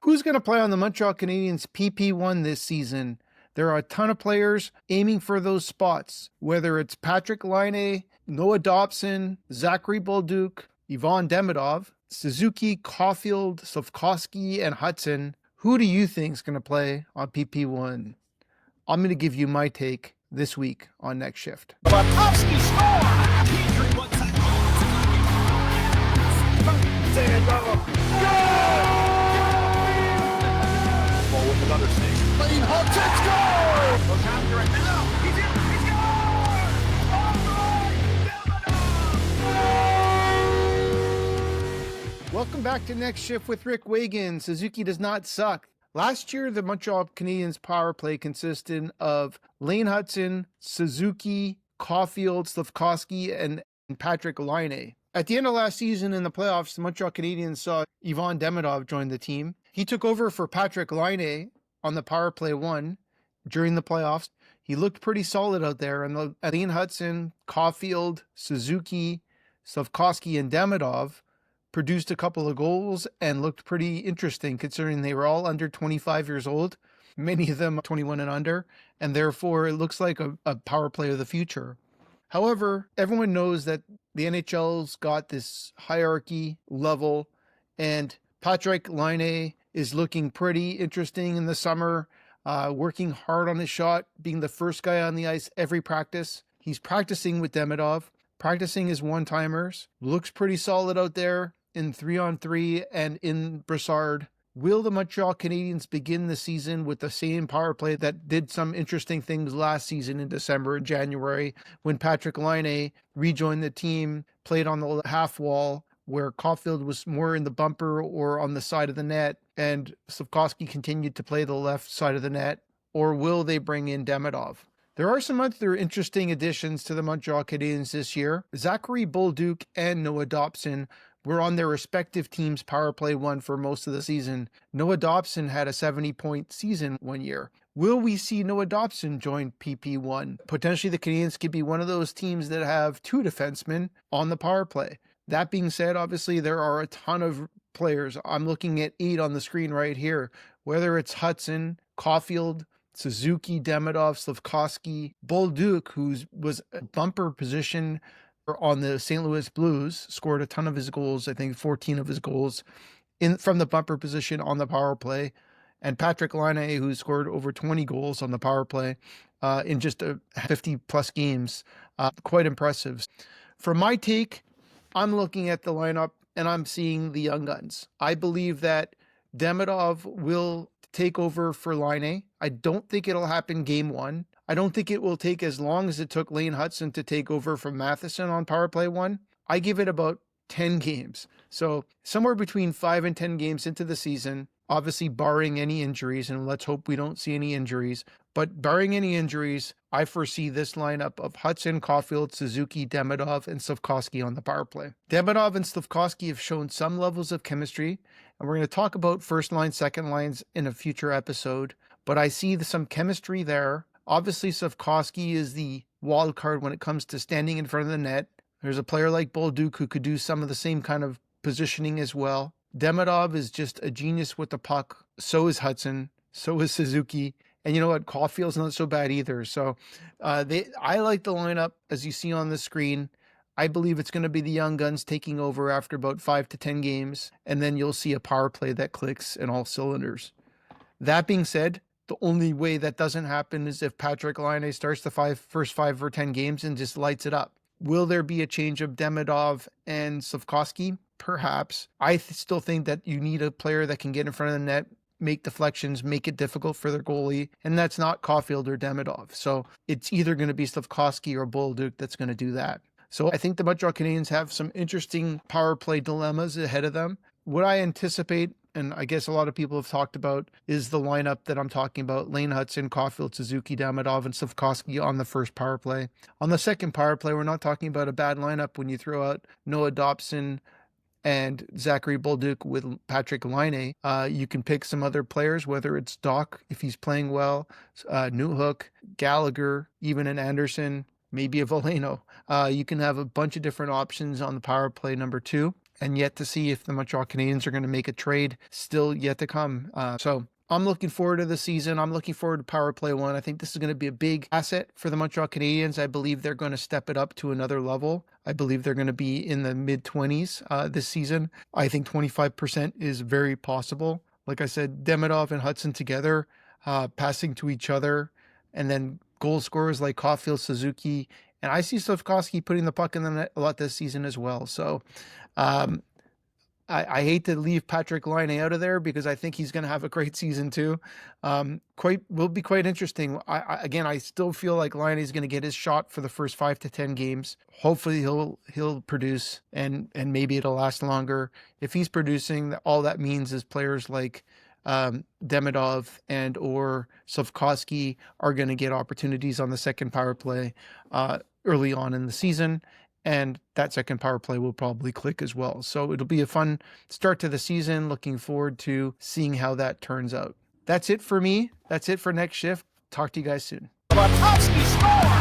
Who's going to play on the Montreal Canadiens PP1 this season? There are a ton of players aiming for those spots, whether it's Patrik Laine, Noah Dobson, Zachary Bolduc, Ivan Demidov, Suzuki, Caufield, Slafkovsky, and Hutson. Who do you think is going to play on PP1? I'm going to give you my take this week on Next Shift. Slafkovsky score! Ball with another save. Lane Hutson scores! Goes after it now. He's in. He scores! Demidov! Welcome back to Next Shift with Rick Wagen. Suzuki does not suck. Last year, the Montreal Canadiens power play consisted of Lane Hutson, Suzuki, Caufield, Slafkovsky, and Patrik Laine. At the end of last season in the playoffs, the Montreal Canadiens saw Ivan Demidov join the team. He took over for Patrik Laine on the power play 1 during the playoffs. He looked pretty solid out there, and Lane Hutson, Caufield, Suzuki, Slafkovsky, and Demidov produced a couple of goals and looked pretty interesting considering they were all under 25 years old, many of them 21 and under, and therefore it looks like a power play of the future. However, everyone knows that the NHL's got this hierarchy level, and Patrik Laine is looking pretty interesting in the summer, working hard on his shot, being the first guy on the ice every practice. He's practicing with Demidov, practicing his one-timers, looks pretty solid out there in 3-on-3 and in Brassard. Will the Montreal Canadiens begin the season with the same power play that did some interesting things last season in December and January when Patrik Laine rejoined the team, played on the half wall where Caufield was more in the bumper or on the side of the net and Slafkovsky continued to play the left side of the net? Or will they bring in Demidov? There are some other interesting additions to the Montreal Canadiens this year. Zachary Bolduc and Noah Dobson were on their respective teams' power play 1 for most of the season. Noah Dobson had a 70-point season one year. Will we see Noah Dobson join PP1? Potentially the Canadiens could be one of those teams that have 2 defensemen on the power play. That being said, obviously there are a ton of players. I'm looking at 8 on the screen right here. Whether it's Hutson, Caufield, Suzuki, Demidov, Slafkovsky, Bolduc, who was a bumper position on the St. Louis Blues, scored a ton of his goals, I think 14 of his goals from the bumper position on the power play, and Patrik Laine, who scored over 20 goals on the power play in just 50-plus games. Quite impressive. For my take, I'm looking at the lineup and I'm seeing the young guns. I believe that Demidov will take over for Laine. I don't think it'll happen game 1. I don't think it will take as long as it took Lane Hutson to take over from Matheson on power play 1. I give it about 10 games. So somewhere between 5 and 10 games into the season, obviously barring any injuries, and let's hope we don't see any injuries. But barring any injuries, I foresee this lineup of Hutson, Caufield, Suzuki, Demidov, and Slafkovsky on the power play. Demidov and Slafkovsky have shown some levels of chemistry, and we're going to talk about first line, second lines in a future episode. But I see some chemistry there. Obviously, Slafkovsky is the wild card when it comes to standing in front of the net. There's a player like Bolduc who could do some of the same kind of positioning as well. Demidov is just a genius with the puck. So is Hutson. So is Suzuki. And you know what? Caufield's not so bad either. So I like the lineup as you see on the screen. I believe it's going to be the young guns taking over after about 5 to 10 games. And then you'll see a power play that clicks in all cylinders. That being said, the only way that doesn't happen is if Patrik Laine starts the first 5 or 10 games and just lights it up. Will there be a change of Demidov and Slafkovsky? Perhaps. I still think that you need a player that can get in front of the net, make deflections, make it difficult for their goalie, and that's not Caufield or Demidov. So it's either going to be Slafkovsky or Bolduc that's going to do that. So I think the Montreal Canadiens have some interesting power play dilemmas ahead of them. What I anticipate, and I guess a lot of people have talked about, is the lineup that I'm talking about: Lane Hutson, Caufield, Suzuki, Demidov, and Slafkovsky on the first power play. On the second power play, we're not talking about a bad lineup when you throw out Noah Dobson and Zachary Bolduc with Patrik Laine. You can pick some other players, whether it's Doc, if he's playing well, Newhook, Gallagher, even an Anderson, maybe a Veleno. You can have a bunch of different options on the power play number 2. and yet to see if the Montreal Canadiens are going to make a trade, still yet to come. So I'm looking forward to the season. I'm looking forward to Power Play 1. I think this is going to be a big asset for the Montreal Canadiens. I believe they're going to step it up to another level. I believe they're going to be in the mid-20s this season. I think 25% is very possible. Like I said, Demidov and Hutson together, passing to each other, and then goal scorers like Caufield, Suzuki, and I see Slafkovsky putting the puck in the net a lot this season as well. So I hate to leave Patrik Laine out of there because I think he's going to have a great season too. Will be quite interesting. I still feel like Laine is going to get his shot for the first 5 to 10 games. Hopefully he'll produce and maybe it'll last longer. If he's producing, all that means is players like Demidov and or Slafkovsky are going to get opportunities on the second power play early on in the season. And that second power play will probably click as well. So it'll be a fun start to the season. Looking forward to seeing how that turns out. That's it for me. That's it for Next Shift. Talk to you guys soon. Slafkovsky scores!